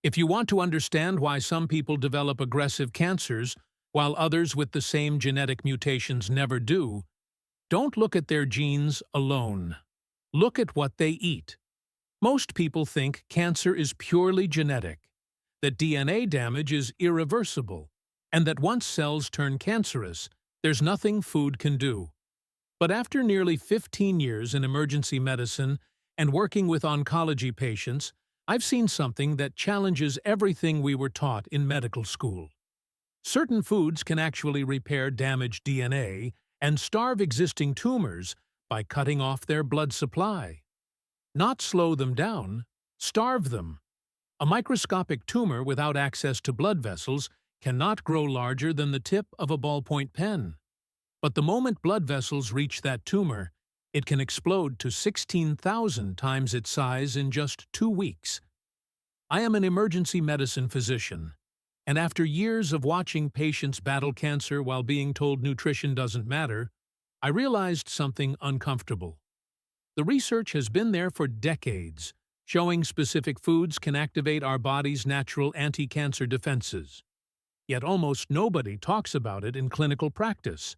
If you want to understand why some people develop aggressive cancers while others with the same genetic mutations never do, don't look at their genes alone. Look at what they eat. Most people think cancer is purely genetic, that DNA damage is irreversible, and that once cells turn cancerous, there's nothing food can do. But after nearly 15 years in emergency medicine and working with oncology patients, I've seen something that challenges everything we were taught in medical school. Certain foods can actually repair damaged DNA and starve existing tumors by cutting off their blood supply. Not slow them down, starve them. A microscopic tumor without access to blood vessels cannot grow larger than the tip of a ballpoint pen. But the moment blood vessels reach that tumor, it can explode to 16,000 times its size in just 2 weeks. I am an emergency medicine physician, and after years of watching patients battle cancer while being told nutrition doesn't matter, I realized something uncomfortable. The research has been there for decades, showing specific foods can activate our body's natural anti-cancer defenses. Yet almost nobody talks about it in clinical practice.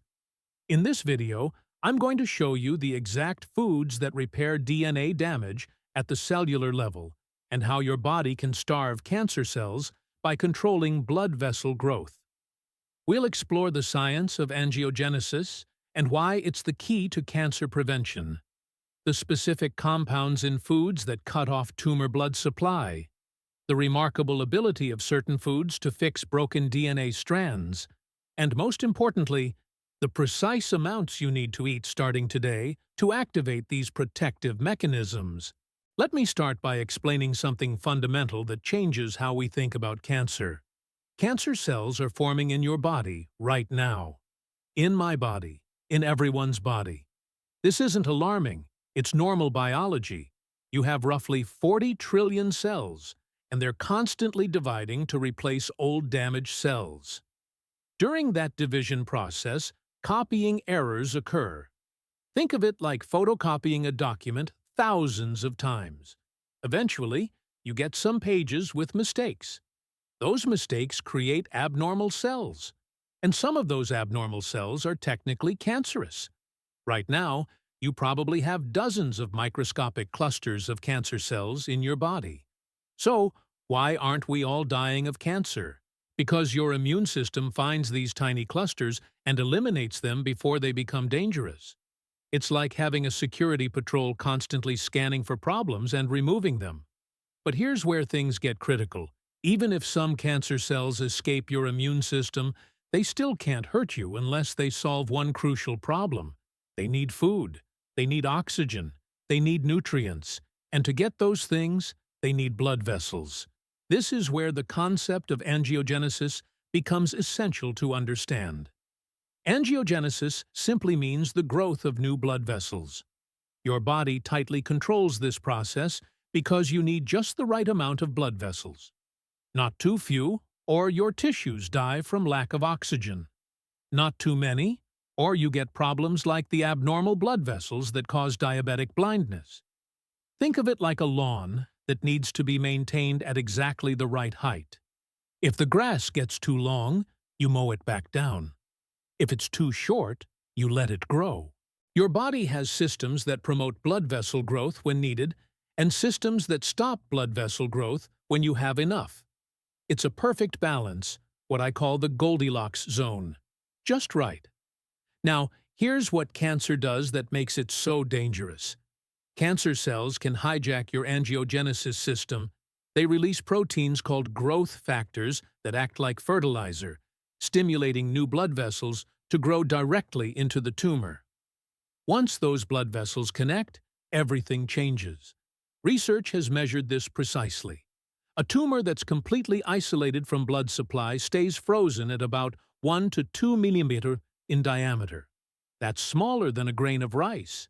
In this video, I'm going to show you the exact foods that repair DNA damage at the cellular level and how your body can starve cancer cells by controlling blood vessel growth. We'll explore the science of angiogenesis and why it's the key to cancer prevention, the specific compounds in foods that cut off tumor blood supply, the remarkable ability of certain foods to fix broken DNA strands, and most importantly, the precise amounts you need to eat starting today to activate these protective mechanisms. Let me start by explaining something fundamental that changes how we think about cancer. Cancer cells are forming in your body right now. In my body. In everyone's body. This isn't alarming. It's normal biology. You have roughly 40 trillion cells, and they're constantly dividing to replace old damaged cells. During that division process, copying errors occur. Think of it like photocopying a document thousands of times. Eventually, you get some pages with mistakes. Those mistakes create abnormal cells, and some of those abnormal cells are technically cancerous. Right now, you probably have dozens of microscopic clusters of cancer cells in your body. So, why aren't we all dying of cancer? Because your immune system finds these tiny clusters and eliminates them before they become dangerous. It's like having a security patrol constantly scanning for problems and removing them. But here's where things get critical. Even if some cancer cells escape your immune system, they still can't hurt you unless they solve one crucial problem. They need food, they need oxygen, they need nutrients, and to get those things, they need blood vessels. This is where the concept of angiogenesis becomes essential to understand. Angiogenesis simply means the growth of new blood vessels. Your body tightly controls this process because you need just the right amount of blood vessels. Not too few, or your tissues die from lack of oxygen. Not too many, or you get problems like the abnormal blood vessels that cause diabetic blindness. Think of it like a lawn that needs to be maintained at exactly the right height. If the grass gets too long, you mow it back down. If it's too short, you let it grow. Your body has systems that promote blood vessel growth when needed and systems that stop blood vessel growth when you have enough. It's a perfect balance, what I call the Goldilocks zone. Just right. Now, here's what cancer does that makes it so dangerous. Cancer cells can hijack your angiogenesis system. They release proteins called growth factors that act like fertilizer, stimulating new blood vessels to grow directly into the tumor. Once those blood vessels connect, everything changes. Research has measured this precisely. A tumor that's completely isolated from blood supply stays frozen at about 1 to 2 millimeters in diameter. That's smaller than a grain of rice.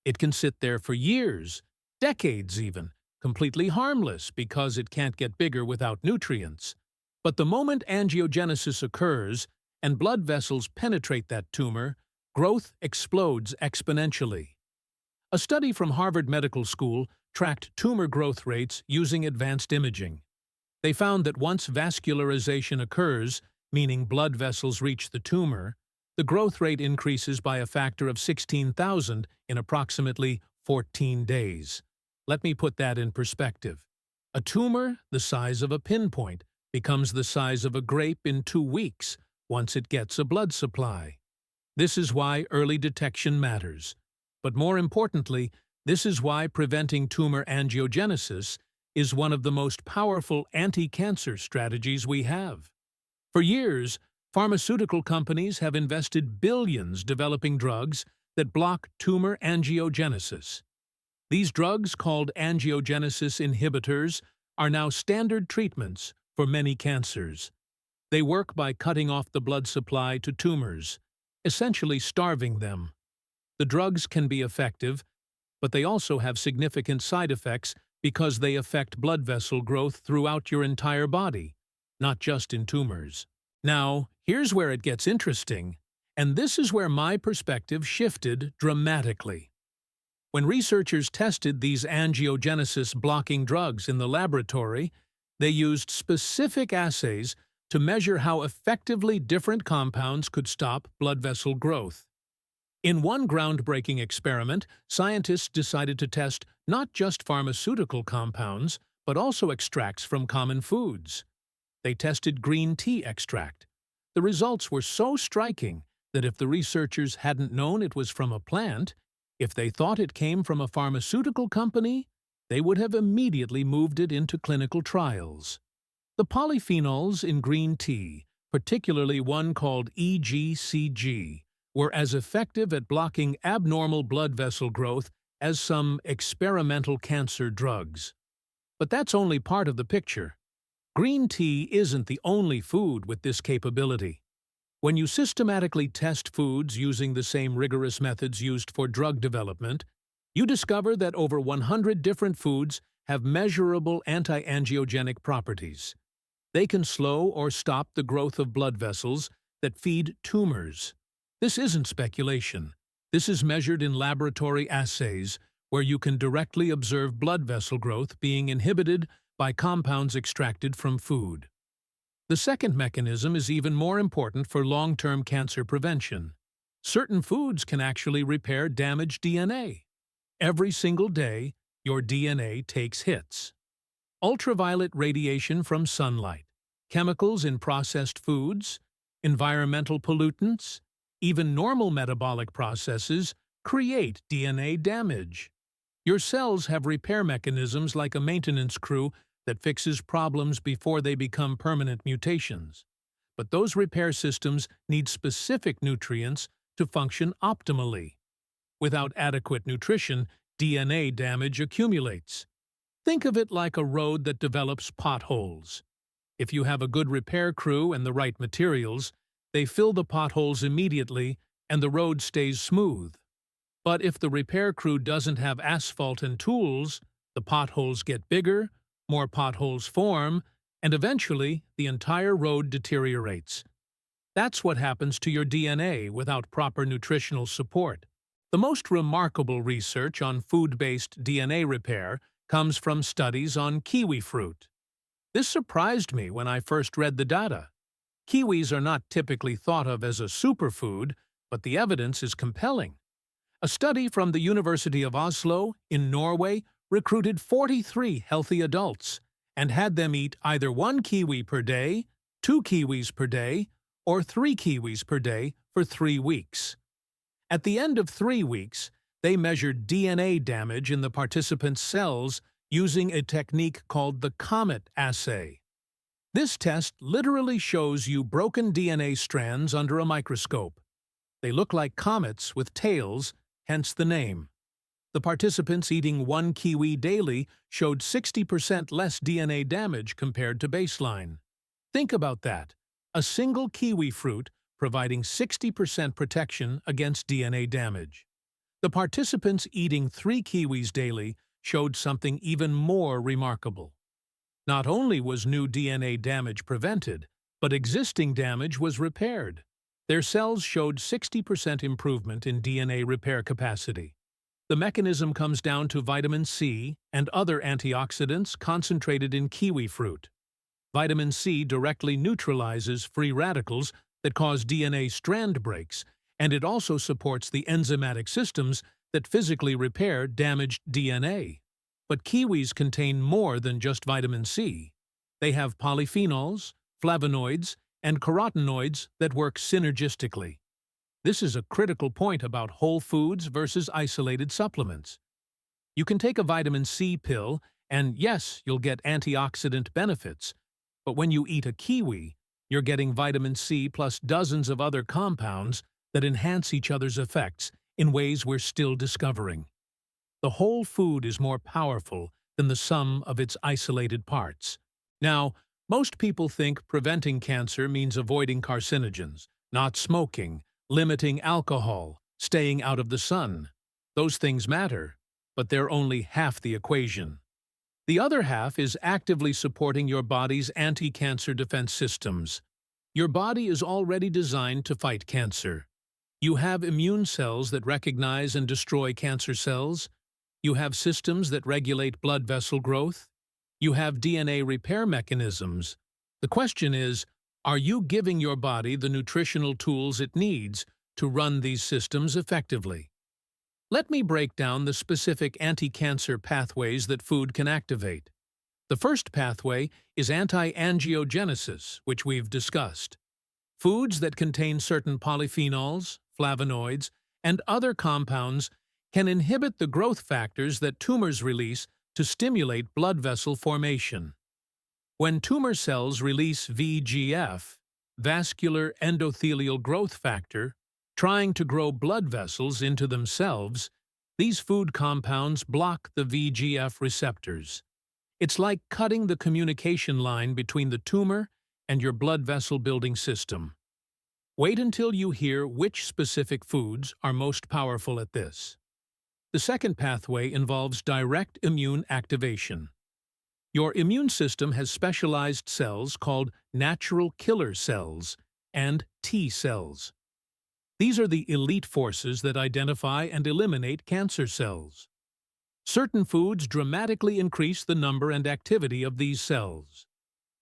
It can sit there for years, decades even, completely harmless because it can't get bigger without nutrients. But the moment angiogenesis occurs and blood vessels penetrate that tumor, growth explodes exponentially. A study from Harvard Medical School tracked tumor growth rates using advanced imaging. They found that once vascularization occurs, meaning blood vessels reach the tumor, the growth rate increases by a factor of 16,000 in approximately 14 days. Let me put that in perspective. A tumor, the size of a pinpoint, becomes the size of a grape in 2 weeks once it gets a blood supply. This is why early detection matters. But more importantly, this is why preventing tumor angiogenesis is one of the most powerful anti-cancer strategies we have. For years, pharmaceutical companies have invested billions developing drugs that block tumor angiogenesis. These drugs, called angiogenesis inhibitors, are now standard treatments for many cancers. They work by cutting off the blood supply to tumors, essentially starving them. The drugs can be effective, but they also have significant side effects because they affect blood vessel growth throughout your entire body, not just in tumors. Now, here's where it gets interesting, and this is where my perspective shifted dramatically. When researchers tested these angiogenesis-blocking drugs in the laboratory, they used specific assays to measure how effectively different compounds could stop blood vessel growth. In one groundbreaking experiment, scientists decided to test not just pharmaceutical compounds, but also extracts from common foods. They tested green tea extract. The results were so striking that if the researchers hadn't known it was from a plant, if they thought it came from a pharmaceutical company, they would have immediately moved it into clinical trials. The polyphenols in green tea, particularly one called EGCG, were as effective at blocking abnormal blood vessel growth as some experimental cancer drugs. But that's only part of the picture. Green tea isn't the only food with this capability. When you systematically test foods using the same rigorous methods used for drug development, you discover that over 100 different foods have measurable anti-angiogenic properties. They can slow or stop the growth of blood vessels that feed tumors. This isn't speculation. This is measured in laboratory assays where you can directly observe blood vessel growth being inhibited by compounds extracted from food. The second mechanism is even more important for long-term cancer prevention. Certain foods can actually repair damaged DNA. Every single day, your DNA takes hits. Ultraviolet radiation from sunlight, chemicals in processed foods, environmental pollutants, even normal metabolic processes create DNA damage. Your cells have repair mechanisms like a maintenance crew that fixes problems before they become permanent mutations. But those repair systems need specific nutrients to function optimally. Without adequate nutrition, DNA damage accumulates. Think of it like a road that develops potholes. If you have a good repair crew and the right materials, they fill the potholes immediately and the road stays smooth. But if the repair crew doesn't have asphalt and tools, the potholes get bigger, more potholes form, and eventually the entire road deteriorates. That's what happens to your DNA without proper nutritional support. The most remarkable research on food-based DNA repair comes from studies on kiwi fruit. This surprised me when I first read the data. Kiwis are not typically thought of as a superfood, but the evidence is compelling. A study from the University of Oslo in Norway recruited 43 healthy adults and had them eat either 1 kiwi per day, 2 kiwis per day, or 3 kiwis per day for 3 weeks. At the end of 3 weeks, they measured DNA damage in the participants' cells using a technique called the COMET assay. This test literally shows you broken DNA strands under a microscope. They look like comets with tails, hence the name. The participants eating 1 kiwi daily showed 60% less DNA damage compared to baseline. Think about that. A single kiwi fruit providing 60% protection against DNA damage. The participants eating 3 kiwis daily showed something even more remarkable. Not only was new DNA damage prevented, but existing damage was repaired. Their cells showed 60% improvement in DNA repair capacity. The mechanism comes down to vitamin C and other antioxidants concentrated in kiwi fruit. Vitamin C directly neutralizes free radicals that cause DNA strand breaks, and it also supports the enzymatic systems that physically repair damaged DNA. But kiwis contain more than just vitamin C. They have polyphenols, flavonoids, and carotenoids that work synergistically. This is a critical point about whole foods versus isolated supplements. You can take a vitamin C pill, and yes, you'll get antioxidant benefits. But when you eat a kiwi, you're getting vitamin C plus dozens of other compounds that enhance each other's effects in ways we're still discovering. The whole food is more powerful than the sum of its isolated parts. Now, most people think preventing cancer means avoiding carcinogens, not smoking, limiting alcohol, staying out of the sun. Those things matter, but they're only half the equation. The other half is actively supporting your body's anti-cancer defense systems. Your body is already designed to fight cancer. You have immune cells that recognize and destroy cancer cells. You have systems that regulate blood vessel growth. You have DNA repair mechanisms. The question is, are you giving your body the nutritional tools it needs to run these systems effectively? Let me break down the specific anti-cancer pathways that food can activate. The first pathway is anti-angiogenesis, which we've discussed. Foods that contain certain polyphenols, flavonoids, and other compounds can inhibit the growth factors that tumors release to stimulate blood vessel formation. When tumor cells release VEGF, vascular endothelial growth factor, trying to grow blood vessels into themselves, these food compounds block the VEGF receptors. It's like cutting the communication line between the tumor and your blood vessel building system. Wait until you hear which specific foods are most powerful at this. The second pathway involves direct immune activation. Your immune system has specialized cells called natural killer cells and T cells. These are the elite forces that identify and eliminate cancer cells. Certain foods dramatically increase the number and activity of these cells.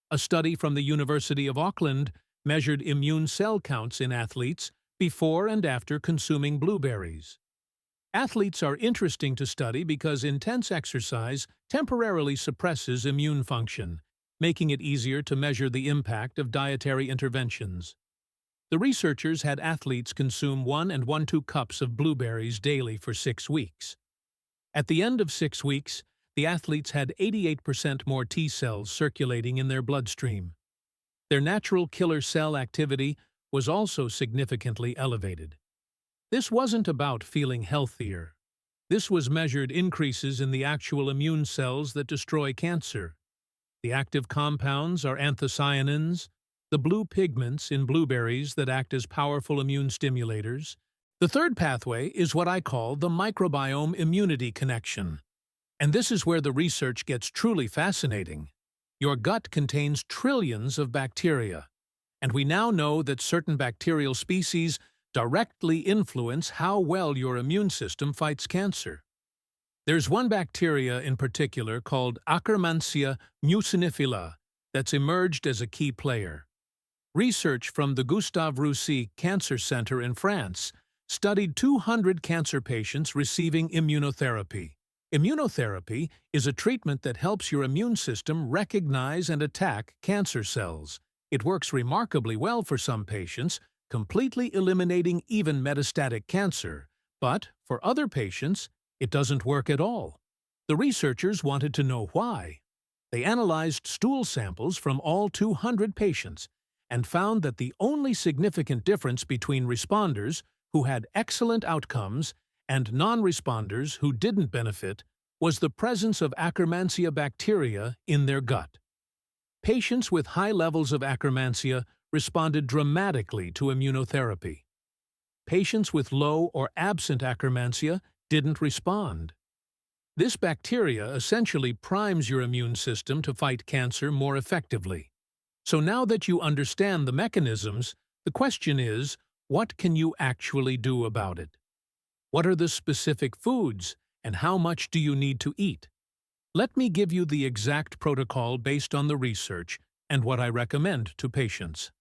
A study from the University of Auckland measured immune cell counts in athletes before and after consuming blueberries. Athletes are interesting to study because intense exercise temporarily suppresses immune function, making it easier to measure the impact of dietary interventions. The researchers had athletes consume 1 and 1/2 cups of blueberries daily for 6 weeks. At the end of 6 weeks, the athletes had 88% more T cells circulating in their bloodstream. Their natural killer cell activity was also significantly elevated. This wasn't about feeling healthier. This was measured increases in the actual immune cells that destroy cancer. The active compounds are anthocyanins, the blue pigments in blueberries that act as powerful immune stimulators. The third pathway is what I call the microbiome immunity connection. And this is where the research gets truly fascinating. Your gut contains trillions of bacteria, and we now know that certain bacterial species directly influence how well your immune system fights cancer. There's one bacteria in particular called Akkermansia mucinifila that's emerged as a key player. Research from the Gustave Roussy Cancer Center in France studied 200 cancer patients receiving immunotherapy. Immunotherapy is a treatment that helps your immune system recognize and attack cancer cells. It works remarkably well for some patients, completely eliminating even metastatic cancer. But for other patients, it doesn't work at all. The researchers wanted to know why. They analyzed stool samples from all 200 patients and found that the only significant difference between responders who had excellent outcomes and non-responders who didn't benefit was the presence of Akkermansia bacteria in their gut. Patients with high levels of Akkermansia responded dramatically to immunotherapy. Patients with low or absent Akkermansia didn't respond. This bacteria essentially primes your immune system to fight cancer more effectively. So now that you understand the mechanisms, the question is, what can you actually do about it? What are the specific foods, and how much do you need to eat? Let me give you the exact protocol based on the research, and what I recommend to patients.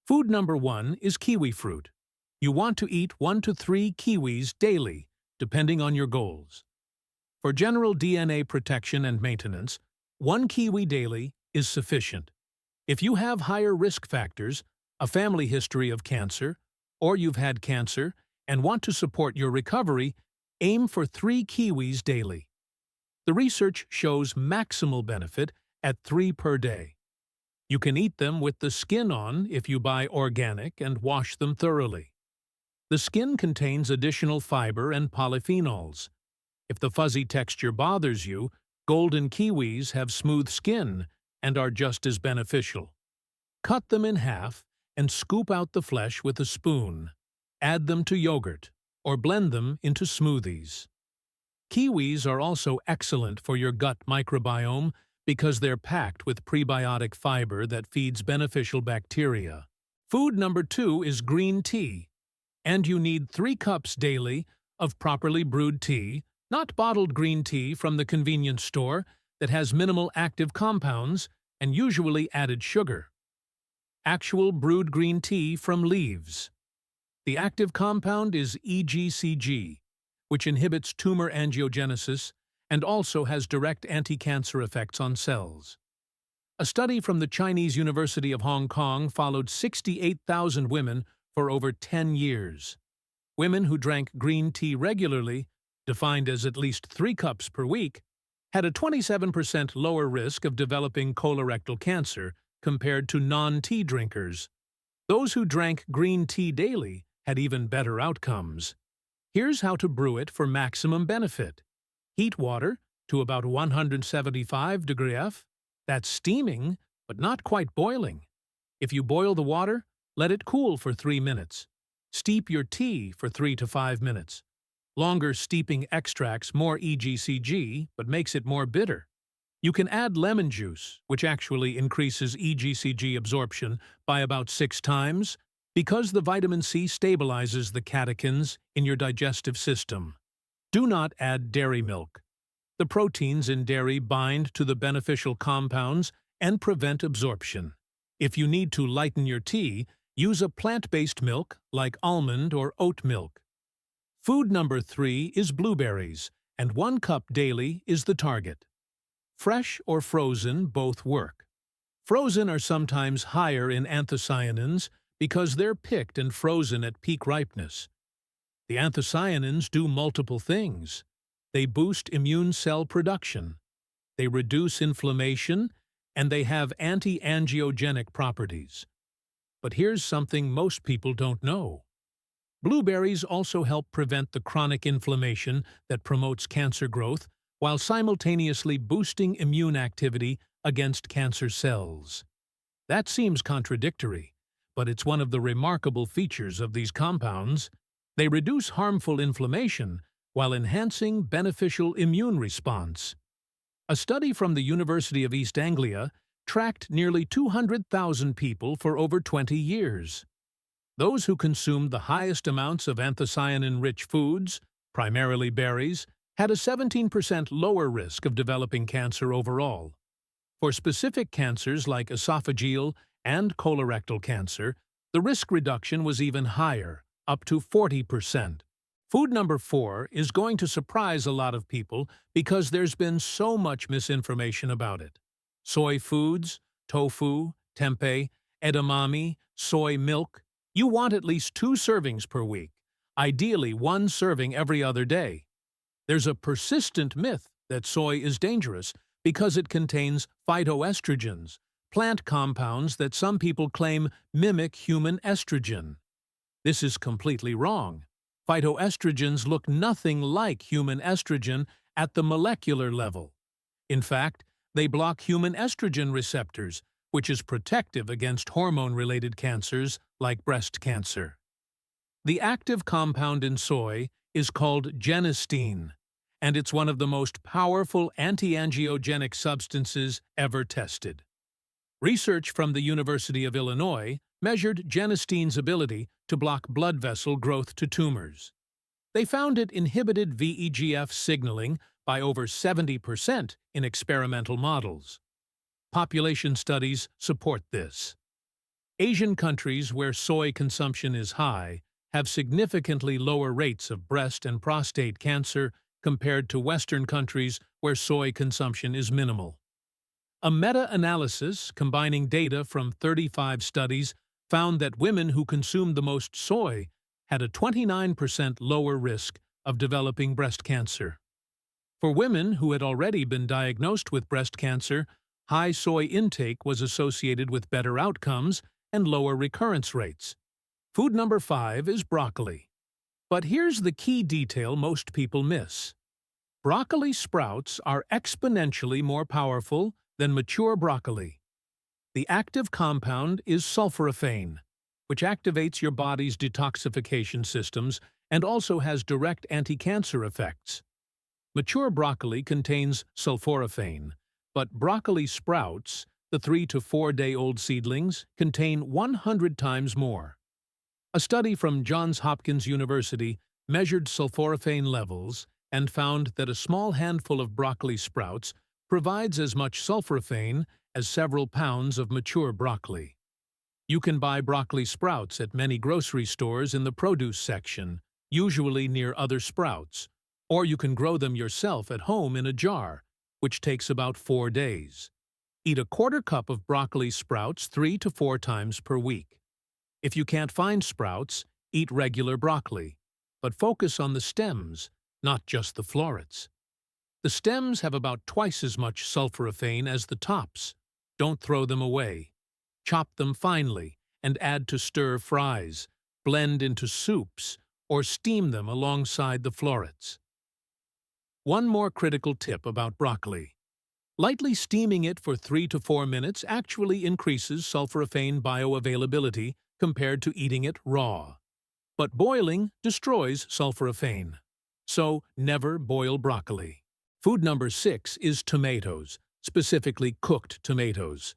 Food number 1 is kiwi fruit. You want to eat 1 to 3 kiwis daily, depending on your goals. For general DNA protection and maintenance, 1 kiwi daily is sufficient. If you have higher risk factors, a family history of cancer, or you've had cancer and want to support your recovery, aim for 3 kiwis daily. The research shows maximal benefit at 3 per day. You can eat them with the skin on if you buy organic and wash them thoroughly. The skin contains additional fiber and polyphenols. If the fuzzy texture bothers you, golden kiwis have smooth skin and are just as beneficial. Cut them in half and scoop out the flesh with a spoon. Add them to yogurt or blend them into smoothies. Kiwis are also excellent for your gut microbiome because they're packed with prebiotic fiber that feeds beneficial bacteria. Food number 2 is green tea, and you need 3 cups daily of properly brewed tea, not bottled green tea from the convenience store that has minimal active compounds and usually added sugar. Actual brewed green tea from leaves. The active compound is EGCG, which inhibits tumor angiogenesis and also has direct anti-cancer effects on cells. A study from the Chinese University of Hong Kong followed 68,000 women for over 10 years. Women who drank green tea regularly, defined as at least 3 cups per week, had a 27% lower risk of developing colorectal cancer compared to non-tea drinkers. Those who drank green tea daily had even better outcomes. Here's how to brew it for maximum benefit. Heat water to about 175 degrees F. That's steaming, but not quite boiling. If you boil the water, let it cool for 3 minutes. Steep your tea for 3 to 5 minutes. Longer steeping extracts more EGCG, but makes it more bitter. You can add lemon juice, which actually increases EGCG absorption by about 6 times, because the vitamin C stabilizes the catechins in your digestive system. Do not add dairy milk. The proteins in dairy bind to the beneficial compounds and prevent absorption. If you need to lighten your tea, use a plant-based milk like almond or oat milk. Food number 3 is blueberries, and 1 cup daily is the target. Fresh or frozen both work. Frozen are sometimes higher in anthocyanins because they're picked and frozen at peak ripeness. The anthocyanins do multiple things. They boost immune cell production, they reduce inflammation, and they have anti-angiogenic properties. But here's something most people don't know. Blueberries also help prevent the chronic inflammation that promotes cancer growth while simultaneously boosting immune activity against cancer cells. That seems contradictory, but it's one of the remarkable features of these compounds. They reduce harmful inflammation while enhancing beneficial immune response. A study from the University of East Anglia tracked nearly 200,000 people for over 20 years. Those who consumed the highest amounts of anthocyanin-rich foods, primarily berries, had a 17% lower risk of developing cancer overall. For specific cancers like esophageal and colorectal cancer, the risk reduction was even higher, up to 40%. Food number 4 is going to surprise a lot of people because there's been so much misinformation about it. Soy foods, tofu, tempeh, edamame, soy milk. You want at least 2 servings per week, ideally 1 serving every other day. There's a persistent myth that soy is dangerous because it contains phytoestrogens, plant compounds that some people claim mimic human estrogen. This is completely wrong. Phytoestrogens look nothing like human estrogen at the molecular level. In fact, they block human estrogen receptors, which is protective against hormone-related cancers like breast cancer. The active compound in soy is called genistein, and it's one of the most powerful anti-angiogenic substances ever tested. Research from the University of Illinois measured genistein's ability to block blood vessel growth to tumors. They found it inhibited VEGF signaling by over 70% in experimental models. Population studies support this. Asian countries where soy consumption is high have significantly lower rates of breast and prostate cancer compared to Western countries where soy consumption is minimal. A meta-analysis combining data from 35 studies found that women who consumed the most soy had a 29% lower risk of developing breast cancer. For women who had already been diagnosed with breast cancer, high soy intake was associated with better outcomes and lower recurrence rates. Food number 5 is broccoli. But here's the key detail most people miss. Broccoli sprouts are exponentially more powerful than mature broccoli. The active compound is sulforaphane, which activates your body's detoxification systems and also has direct anti-cancer effects. Mature broccoli contains sulforaphane, but broccoli sprouts, the 3 to 4 day old seedlings, contain 100 times more. A study from Johns Hopkins University measured sulforaphane levels and found that a small handful of broccoli sprouts provides as much sulforaphane as several pounds of mature broccoli. You can buy broccoli sprouts at many grocery stores in the produce section, usually near other sprouts, or you can grow them yourself at home in a jar, which takes about 4 days. Eat a quarter cup of broccoli sprouts 3 to 4 times per week. If you can't find sprouts, eat regular broccoli, but focus on the stems, not just the florets. The stems have about twice as much sulforaphane as the tops. Don't throw them away. Chop them finely and add to stir fries, blend into soups, or steam them alongside the florets. One more critical tip about broccoli. Lightly steaming it for 3 to 4 minutes actually increases sulforaphane bioavailability compared to eating it raw. But boiling destroys sulforaphane. So never boil broccoli. Food number 6 is tomatoes, specifically cooked tomatoes.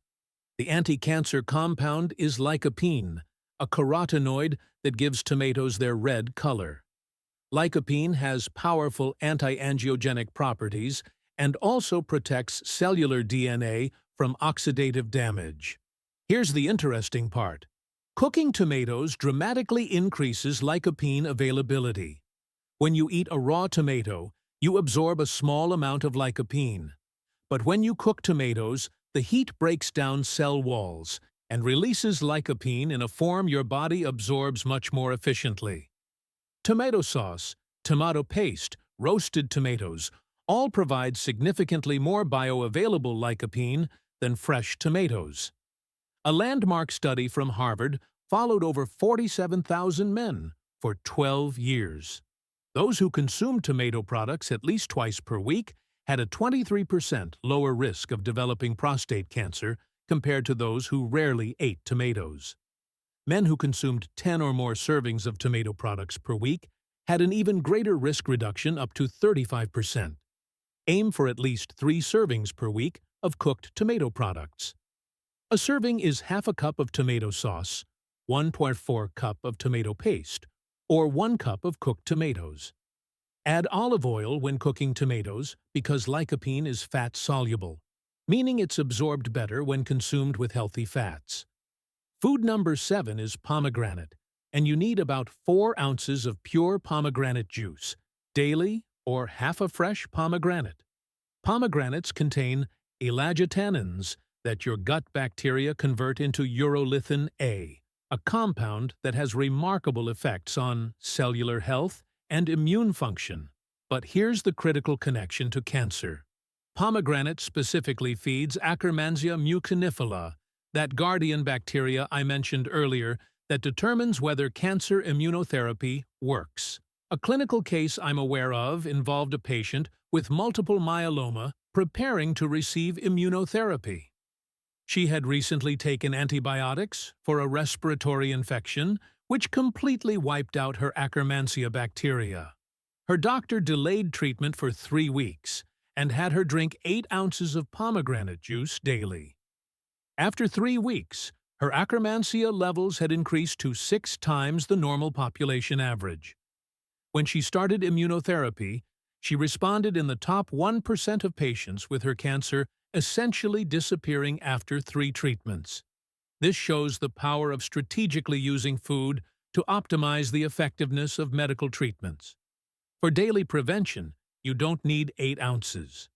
The anti-cancer compound is lycopene, a carotenoid that gives tomatoes their red color. Lycopene has powerful anti-angiogenic properties and also protects cellular DNA from oxidative damage. Here's the interesting part. Cooking tomatoes dramatically increases lycopene availability. When you eat a raw tomato, you absorb a small amount of lycopene. But when you cook tomatoes, the heat breaks down cell walls and releases lycopene in a form your body absorbs much more efficiently. Tomato sauce, tomato paste, roasted tomatoes all provide significantly more bioavailable lycopene than fresh tomatoes. A landmark study from Harvard followed over 47,000 men for 12 years. Those who consumed tomato products at least twice per week had a 23% lower risk of developing prostate cancer compared to those who rarely ate tomatoes. Men who consumed 10 or more servings of tomato products per week had an even greater risk reduction, up to 35%. Aim for at least 3 servings per week of cooked tomato products. A serving is half a cup of tomato sauce, 1.4 cup of tomato paste, or 1 cup of cooked tomatoes. Add olive oil when cooking tomatoes because lycopene is fat-soluble, meaning it's absorbed better when consumed with healthy fats. Food number 7 is pomegranate, and you need about 4 ounces of pure pomegranate juice daily or half a fresh pomegranate. Pomegranates contain elagitannins that your gut bacteria convert into urolithin A, a compound that has remarkable effects on cellular health and immune function. But here's the critical connection to cancer. Pomegranate specifically feeds Akkermansia mucinifila, that guardian bacteria I mentioned earlier that determines whether cancer immunotherapy works. A clinical case I'm aware of involved a patient with multiple myeloma preparing to receive immunotherapy. She had recently taken antibiotics for a respiratory infection, which completely wiped out her Akkermansia bacteria. Her doctor delayed treatment for 3 weeks and had her drink 8 ounces of pomegranate juice daily. After 3 weeks, her Akkermansia levels had increased to 6 times the normal population average. When she started immunotherapy, she responded in the top 1% of patients with her cancer essentially disappearing after 3 treatments. This shows the power of strategically using food to optimize the effectiveness of medical treatments. For daily prevention, you don't need 8 ounces.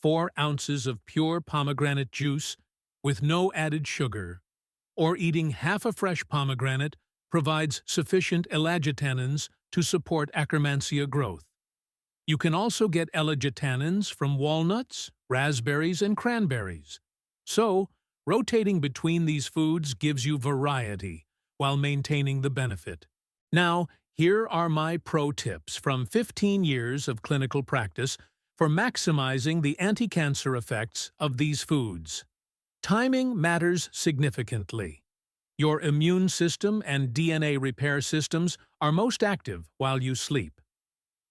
4 ounces of pure pomegranate juice with no added sugar, or eating half a fresh pomegranate provides sufficient elagitannins to support Akkermansia growth. You can also get elagitannins from walnuts, raspberries, and cranberries. So, rotating between these foods gives you variety while maintaining the benefit. Now, here are my pro tips from 15 years of clinical practice for maximizing the anti-cancer effects of these foods. Timing matters significantly. Your immune system and DNA repair systems are most active while you sleep.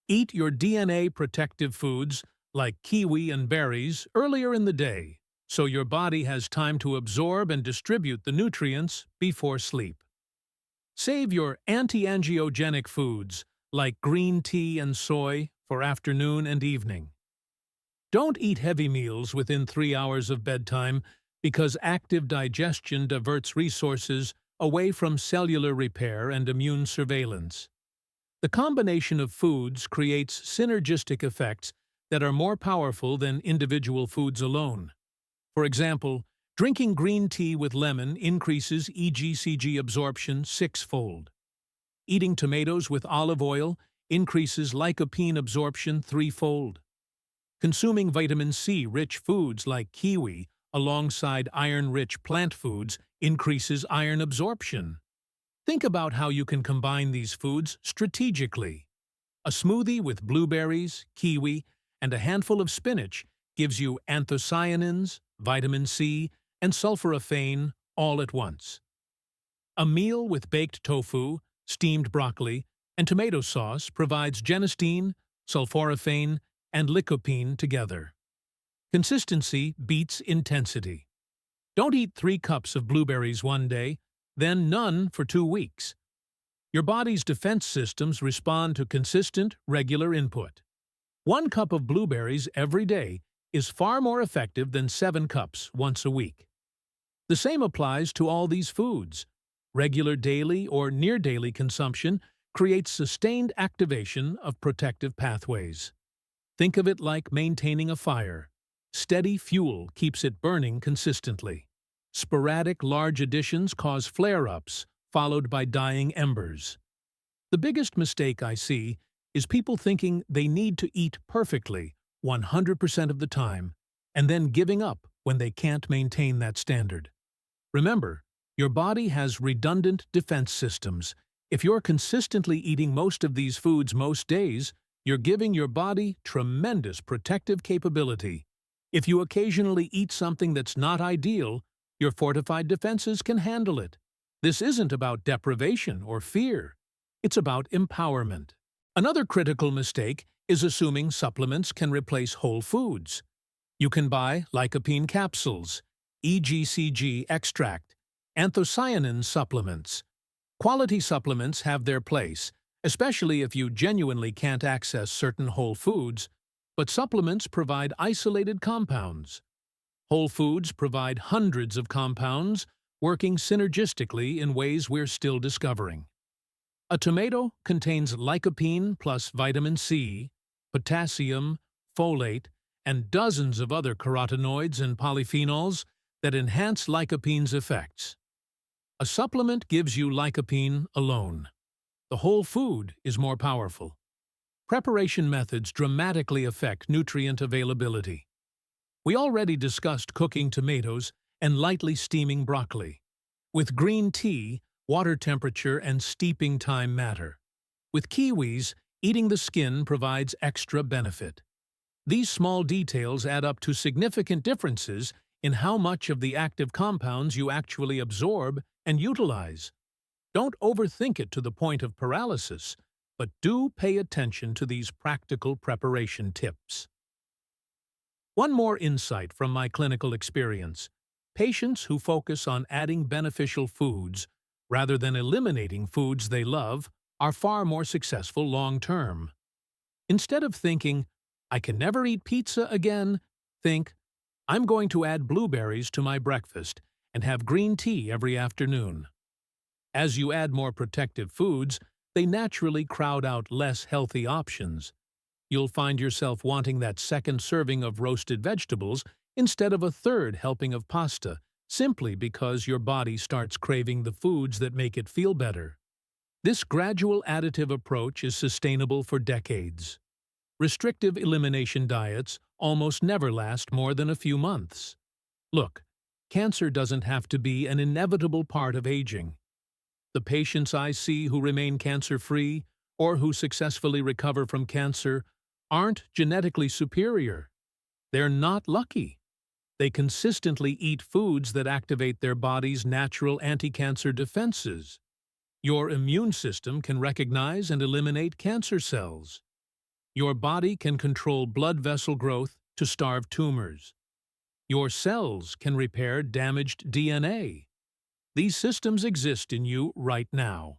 Eat your DNA protective foods like kiwi and berries earlier in the day, so your body has time to absorb and distribute the nutrients before sleep. Save your anti-angiogenic foods like green tea and soy for afternoon and evening. Don't eat heavy meals within 3 hours of bedtime because active digestion diverts resources away from cellular repair and immune surveillance. The combination of foods creates synergistic effects that are more powerful than individual foods alone. For example, drinking green tea with lemon increases EGCG absorption 6-fold. Eating tomatoes with olive oil increases lycopene absorption 3-fold. Consuming vitamin C-rich foods like kiwi alongside iron-rich plant foods increases iron absorption. Think about how you can combine these foods strategically. A smoothie with blueberries, kiwi, and a handful of spinach gives you anthocyanins, vitamin C, and sulforaphane all at once. A meal with baked tofu, steamed broccoli, and tomato sauce provides genistein, sulforaphane, and lycopene together. Consistency beats intensity. Don't eat 3 cups of blueberries one day, then none for 2 weeks. Your body's defense systems respond to consistent, regular input. 1 cup of blueberries every day is far more effective than 7 cups once a week. The same applies to all these foods. Regular daily or near-daily consumption creates sustained activation of protective pathways. Think of it like maintaining a fire. Steady fuel keeps it burning consistently. Sporadic large additions cause flare-ups, followed by dying embers. The biggest mistake I see is people thinking they need to eat perfectly 100% of the time, and then giving up when they can't maintain that standard. Remember, your body has redundant defense systems. If you're consistently eating most of these foods most days, you're giving your body tremendous protective capability. If you occasionally eat something that's not ideal, your fortified defenses can handle it. This isn't about deprivation or fear. It's about empowerment. Another critical mistake is assuming supplements can replace whole foods. You can buy lycopene capsules, EGCG extract, anthocyanin supplements. Quality supplements have their place, especially if you genuinely can't access certain whole foods, but supplements provide isolated compounds. Whole foods provide hundreds of compounds, working synergistically in ways we're still discovering. A tomato contains lycopene plus vitamin C, potassium, folate, and dozens of other carotenoids and polyphenols that enhance lycopene's effects. A supplement gives you lycopene alone. The whole food is more powerful. Preparation methods dramatically affect nutrient availability. We already discussed cooking tomatoes and lightly steaming broccoli. With green tea, water temperature and steeping time matter. With kiwis, eating the skin provides extra benefit. These small details add up to significant differences in how much of the active compounds you actually absorb and utilize. Don't overthink it to the point of paralysis, but do pay attention to these practical preparation tips. One more insight from my clinical experience. Patients who focus on adding beneficial foods rather than eliminating foods they love are far more successful long-term. Instead of thinking, "I can never eat pizza again," think, I'm going to add blueberries to my breakfast and have green tea every afternoon. As you add more protective foods, they naturally crowd out less healthy options. You'll find yourself wanting that second serving of roasted vegetables instead of a third helping of pasta, simply because your body starts craving the foods that make it feel better. This gradual additive approach is sustainable for decades. Restrictive elimination diets almost never last more than a few months. Look, cancer doesn't have to be an inevitable part of aging. The patients I see who remain cancer-free or who successfully recover from cancer aren't genetically superior. They're not lucky. They consistently eat foods that activate their body's natural anti-cancer defenses. Your immune system can recognize and eliminate cancer cells. Your body can control blood vessel growth to starve tumors. Your cells can repair damaged DNA. These systems exist in you right now.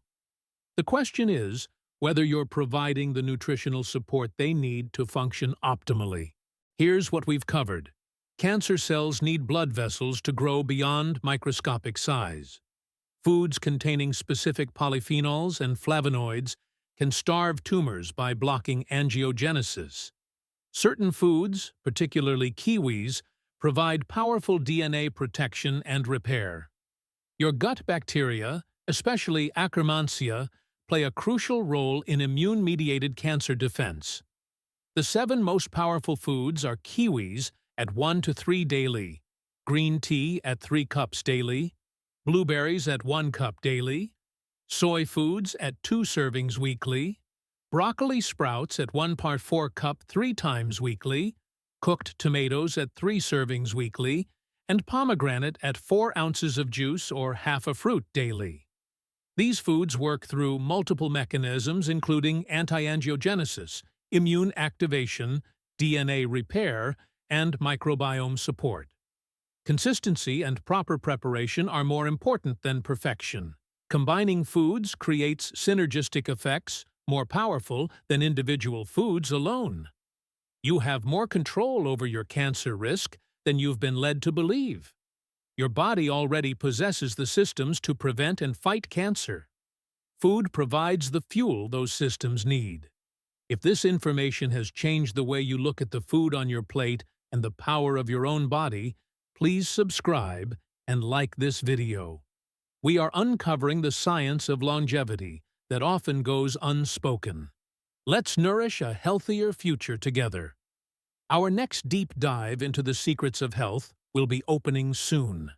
The question is whether you're providing the nutritional support they need to function optimally. Here's what we've covered. Cancer cells need blood vessels to grow beyond microscopic size. Foods containing specific polyphenols and flavonoids can starve tumors by blocking angiogenesis. Certain foods, particularly kiwis, provide powerful DNA protection and repair. Your gut bacteria, especially Akkermansia, play a crucial role in immune-mediated cancer defense. The 7 most powerful foods are kiwis at 1 to 3 daily, green tea at 3 cups daily, blueberries at 1 cup daily, soy foods at 2 servings weekly, broccoli sprouts at 1 part 4 cup 3 times weekly, cooked tomatoes at 3 servings weekly, and pomegranate at 4 ounces of juice or half a fruit daily. These foods work through multiple mechanisms including anti-angiogenesis, immune activation, DNA repair, and microbiome support. Consistency and proper preparation are more important than perfection. Combining foods creates synergistic effects more powerful than individual foods alone. You have more control over your cancer risk than you've been led to believe. Your body already possesses the systems to prevent and fight cancer. Food provides the fuel those systems need. If this information has changed the way you look at the food on your plate and the power of your own body, please subscribe and like this video. We are uncovering the science of longevity that often goes unspoken. Let's nourish a healthier future together. Our next deep dive into the secrets of health will be opening soon.